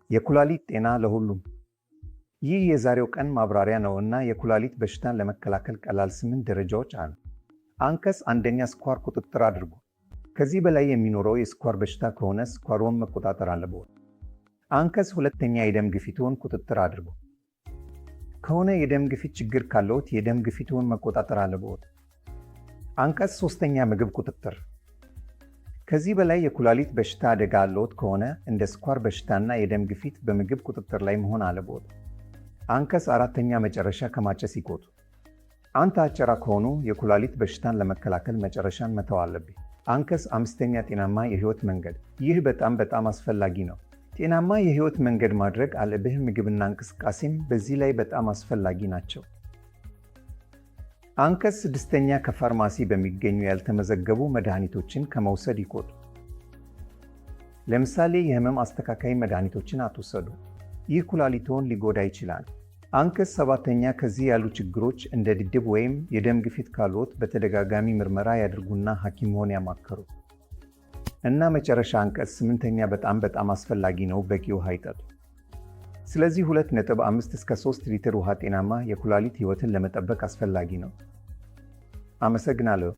የኩላሊት ጤና ለሁሉም። ይህ የዛሬው ቀን ማብራሪያ ነው እና የኩላሊት በሽታን ለመከላከል ቀላል 8 ደረጃዎች አሉ። አንቀጽ አንደኛ ስኳር ቁጥጥር አድርጉ። ከዚህ በላይ የሚኖረው የስኳር በሽታ ከሆነ ስኳርዎን መቆጣጠር አለብዎት። አንቀጽ ሁለተኛ የደም ግፊትዎን ቁጥጥር አድርጉ። ከሆነ የደም ግፊት ችግር ካለዎት የደም ግፊትዎን መቆጣጠር አለብዎት። አንቀጽ ሶስተኛ ምግብ ቁጥጥር። ከዚህ በላይ የኩላሊት በሽታ አደጋ አለዎት ከሆነ እንደ ስኳር በሽታና የደም ግፊት በምግብ ቁጥጥር ላይ መሆን አለብዎት። አንቀጽ አራተኛ መጨረሻ ከማጨስ ይቆጡ። አንተ አጨራ ከሆኑ የኩላሊት በሽታን ለመከላከል መጨረሻን መተው አለብኝ። አንቀጽ አምስተኛ ጤናማ የህይወት መንገድ። ይህ በጣም አስፈላጊ ነው። ጤናማ የህይወት መንገድ ማድረግ አለብህ። ምግብና እንቅስቃሴም በዚህ ላይ በጣም አስፈላጊ ናቸው። አንቀጽ ስድስተኛ ከፋርማሲ በሚገኙ ያልተመዘገቡ መድኃኒቶችን ከመውሰድ ይቆጡ። ለምሳሌ የህመም አስተካካይ መድኃኒቶችን አትውሰዱ። ይህ ኩላሊትዎን ሊጎዳ ይችላል። አንቀጽ ሰባተኛ ከዚህ ያሉ ችግሮች እንደ ድድብ ወይም የደም ግፊት ካሉት በተደጋጋሚ ምርመራ ያድርጉና ሐኪምዎን ያማከሩ። እና መጨረሻ አንቀጽ ስምንተኛ በጣም አስፈላጊ ነው፣ በቂ ውሃ ይጠጡ። ስለዚህ 2.5 እስከ 3 ሊትር ውሃ ጤናማ የኩላሊት ህይወትን ለመጠበቅ አስፈላጊ ነው። አመሰግናለሁ።